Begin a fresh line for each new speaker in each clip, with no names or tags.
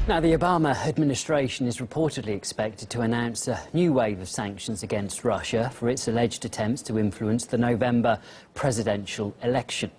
Now, the Obama administration is reportedly expected to announce a new wave of sanctions against Russia for its alleged attempts to influence the November presidential election.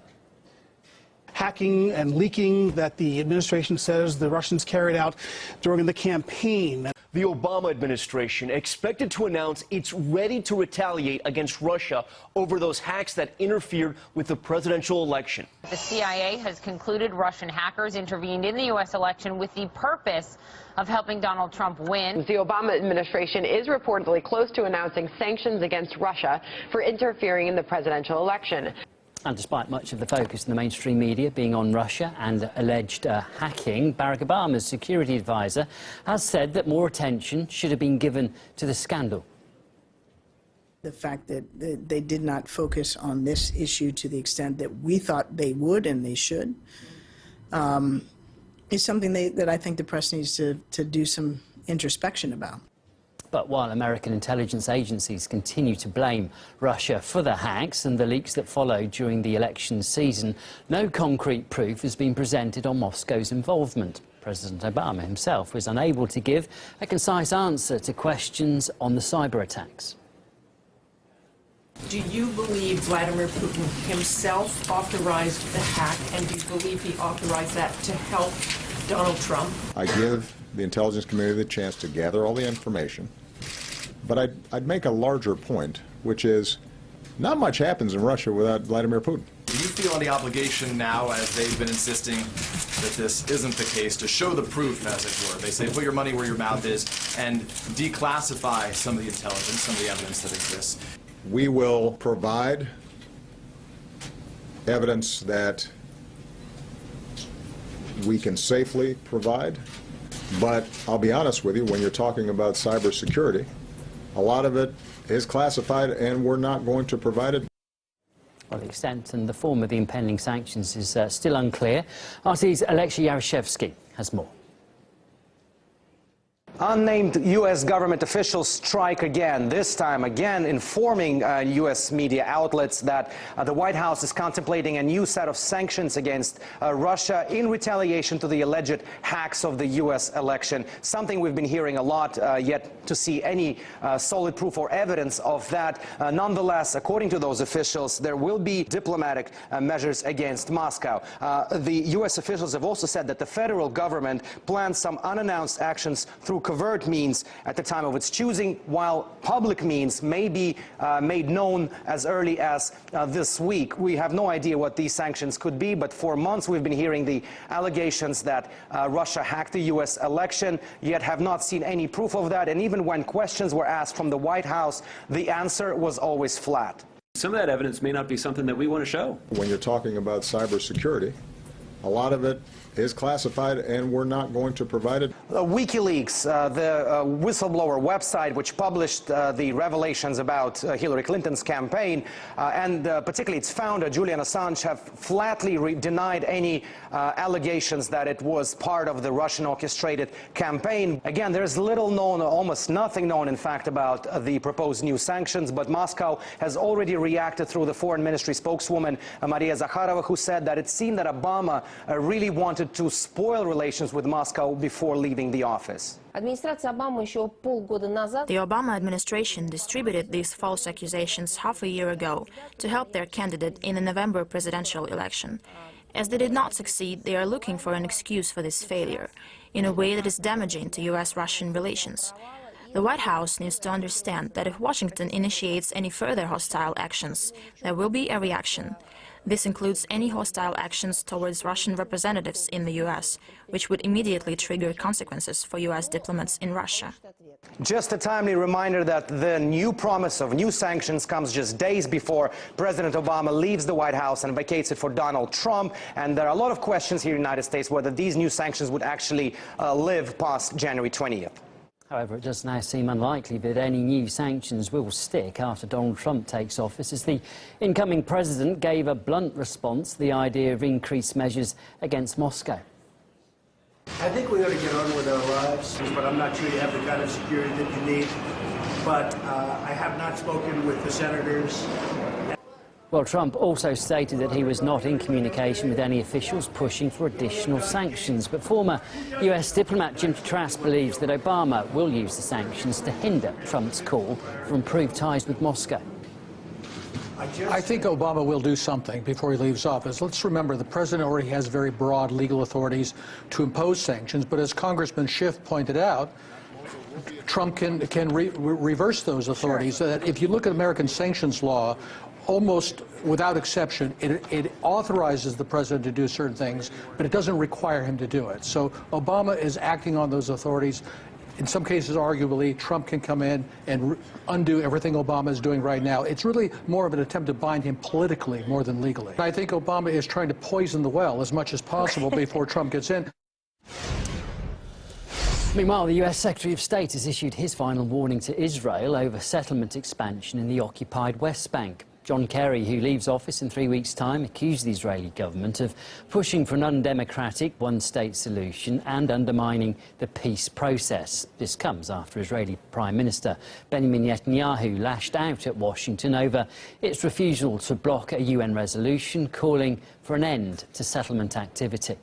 Hacking and leaking that the administration says the Russians carried out during the campaign.
The Obama administration expected to announce it's ready to retaliate against Russia over those hacks that interfered with the presidential election.
The CIA has concluded Russian hackers intervened in the U.S. election with the purpose of helping Donald Trump win.
The Obama administration is reportedly close to announcing sanctions against Russia for interfering in the presidential election.
And despite much of the focus in the mainstream media being on Russia and alleged hacking, Barack Obama's security advisor has said that more attention should have been given to the scandal.
The fact that they did not focus on this issue to the extent that we thought they would and they should is something that I think the press needs to do some introspection about.
But while American intelligence agencies continue to blame Russia for the hacks and the leaks that followed during the election season, no concrete proof has been presented on Moscow's involvement. President Obama himself was unable to give a concise answer to questions on the cyber attacks.
Do you believe Vladimir Putin himself authorized the hack, and do you believe he authorized that to help Donald Trump?
I give the intelligence community the chance to gather all the information, but I'd make a larger point, which is not much happens in Russia without Vladimir Putin.
Do you feel any obligation now, as they've been insisting that this isn't the case, to show the proof, as it were? They say put your money where your mouth is and declassify some of the intelligence, some of the evidence that exists.
We will provide evidence that we can safely provide, but I'll be honest with you, when you're talking about cybersecurity, a lot of it is classified and we're not going to provide it.
Well, the extent and the form of the impending sanctions is still unclear. RT's Alexei Yaroshevsky has more.
Unnamed U.S. government officials strike again, this time again informing U.S. media outlets that the White House is contemplating a new set of sanctions against Russia in retaliation to the alleged hacks of the U.S. election. Something we've been hearing a lot, yet to see any solid proof or evidence of that. Nonetheless, according to those officials, there will be diplomatic measures against Moscow. The U.S. officials have also said that the federal government plans some unannounced actions through covert means at the time of its choosing, while public means may be made known as early as this week. We have no idea what these sanctions could be, but for months we've been hearing the allegations that Russia hacked the U.S. election, yet have not seen any proof of that. And even when questions were asked from the White House, the answer was always flat.
Some of that evidence may not be something that we want to show.
When you're talking about cybersecurity, a lot of it is classified and we're not going to provide it.
WikiLeaks, the whistleblower website which published the revelations about Hillary Clinton's campaign, and particularly its founder, Julian Assange, have flatly denied any allegations that it was part of the Russian orchestrated campaign. Again, there's little known, almost nothing known, in fact, about the proposed new sanctions, but Moscow has already reacted through the Foreign Ministry spokeswoman, Maria Zakharova, who said that it seemed that Obama really wanted to spoil relations with Moscow before leaving the office.
The Obama administration distributed these false accusations half a year ago to help their candidate in the November presidential election. As they did not succeed, they are looking for an excuse for this failure, in a way that is damaging to U.S.-Russian relations. The White House needs to understand that if Washington initiates any further hostile actions, there will be a reaction. This includes any hostile actions towards Russian representatives in the U.S., which would immediately trigger consequences for U.S. diplomats in Russia.
Just a timely reminder that the new promise of new sanctions comes just days before President Obama leaves the White House and vacates it for Donald Trump. And there are a lot of questions here in the United States whether these new sanctions would actually live past January 20th.
However, it does now seem unlikely that any new sanctions will stick after Donald Trump takes office, as the incoming president gave a blunt response to the idea of increased measures against Moscow.
I think we ought to get on with our lives, but I'm not sure you have the kind of security that you need. But I have not spoken with the senators.
Well, Trump also stated that he was not in communication with any officials pushing for additional sanctions. But former US diplomat Jim Trask believes that Obama will use the sanctions to hinder Trump's call for improved ties with Moscow.
I think Obama will do something before he leaves office. Let's remember the president already has very broad legal authorities to impose sanctions, but as Congressman Schiff pointed out, Trump can reverse those authorities. So that if you look at American sanctions law, almost without exception, it authorizes the president to do certain things, but it doesn't require him to do it. So Obama is acting on those authorities. In some cases, arguably, Trump can come in and undo everything Obama is doing right now. It's really more of an attempt to bind him politically more than legally. I think Obama is trying to poison the well as much as possible before Trump gets in.
Meanwhile, the US Secretary of State has issued his final warning to Israel over settlement expansion in the occupied West Bank. John Kerry, who leaves office in 3 weeks' time, accused the Israeli government of pushing for an undemocratic one-state solution and undermining the peace process. This comes after Israeli Prime Minister Benjamin Netanyahu lashed out at Washington over its refusal to block a UN resolution calling for an end to settlement activity.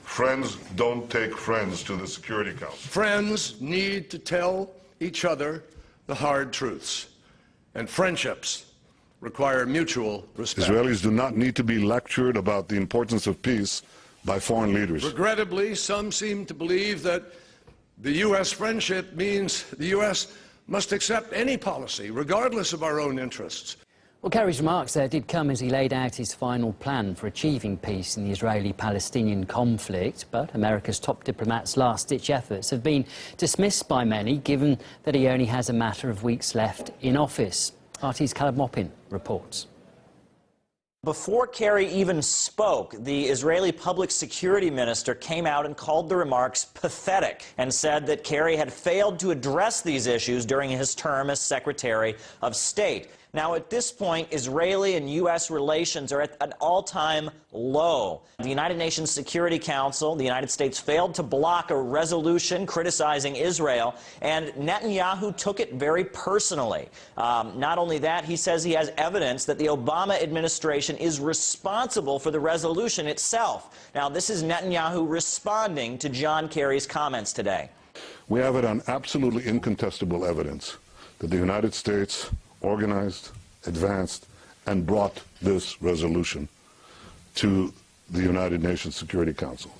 Friends don't take friends to the Security Council.
Friends need to tell each other the hard truths. And friendships require mutual respect.
Israelis do not need to be lectured about the importance of peace by foreign leaders.
Regrettably, some seem to believe that the U.S. friendship means the U.S. must accept any policy, regardless of our own interests.
Well, Kerry's remarks there did come as he laid out his final plan for achieving peace in the Israeli-Palestinian conflict, but America's top diplomat's last-ditch efforts have been dismissed by many, given that he only has a matter of weeks left in office. RT's Caleb Moppin reports.
Before Kerry even spoke, the Israeli public security minister came out and called the remarks pathetic and said that Kerry had failed to address these issues during his term as Secretary of State. Now, at this point, Israeli and U.S. relations are at an all-time low. The United Nations Security Council, the United States failed to block a resolution criticizing Israel, and Netanyahu took it very personally. Not only that, he says he has evidence that the Obama administration is responsible for the resolution itself. Now, this is Netanyahu responding to John Kerry's comments today.
We have it on absolutely incontestable evidence that the United States organized, advanced, and brought this resolution to the United Nations Security Council.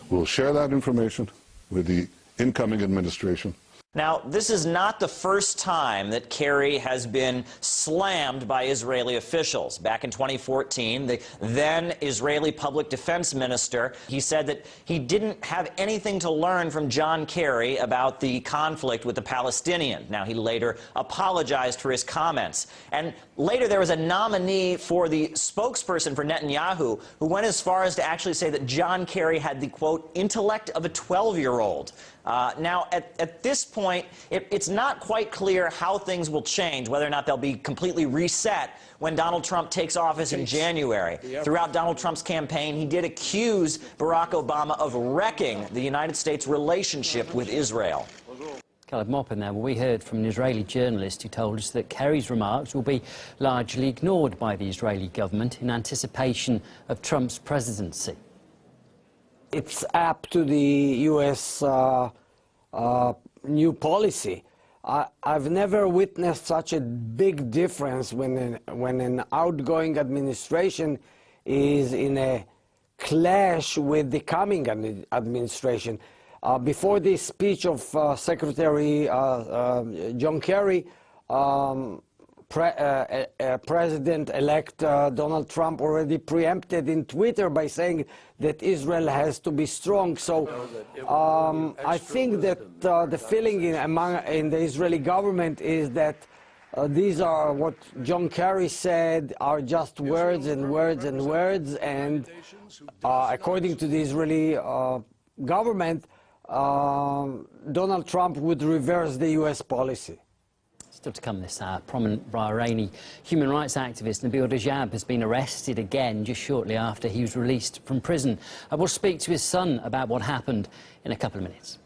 We'll share that information with the incoming administration.
Now, this is not the first time that Kerry has been slammed by Israeli officials. Back in 2014, the then Israeli public defense minister, he said that he didn't have anything to learn from John Kerry about the conflict with the Palestinians. Now, he later apologized for his comments. And later there was a nominee for the spokesperson for Netanyahu who went as far as to actually say that John Kerry had the, quote, intellect of a 12-year-old. Now, at this point, it's not quite clear how things will change, whether or not they'll be completely reset when Donald Trump takes office in January. Throughout Donald Trump's campaign, he did accuse Barack Obama of wrecking the United States' relationship with Israel.
Caleb Moppin there. Well, we heard from an Israeli journalist who told us that Kerry's remarks will be largely ignored by the Israeli government in anticipation of Trump's presidency.
It's up to the U.S. New policy. I've never witnessed such a big difference when an outgoing administration is in a clash with the coming administration. Before this speech of Secretary John Kerry, President-elect Donald Trump already preempted in Twitter by saying that Israel has to be strong. So I think that the feeling in the Israeli government is that these are what John Kerry said are just words and words and words, and according to the Israeli government, Donald Trump would reverse the U.S. policy.
Still to come this hour, prominent Bahraini human rights activist year.The has been arrested again just shortly after he was released from prison. I will speak to his son about what happened in a couple of minutes.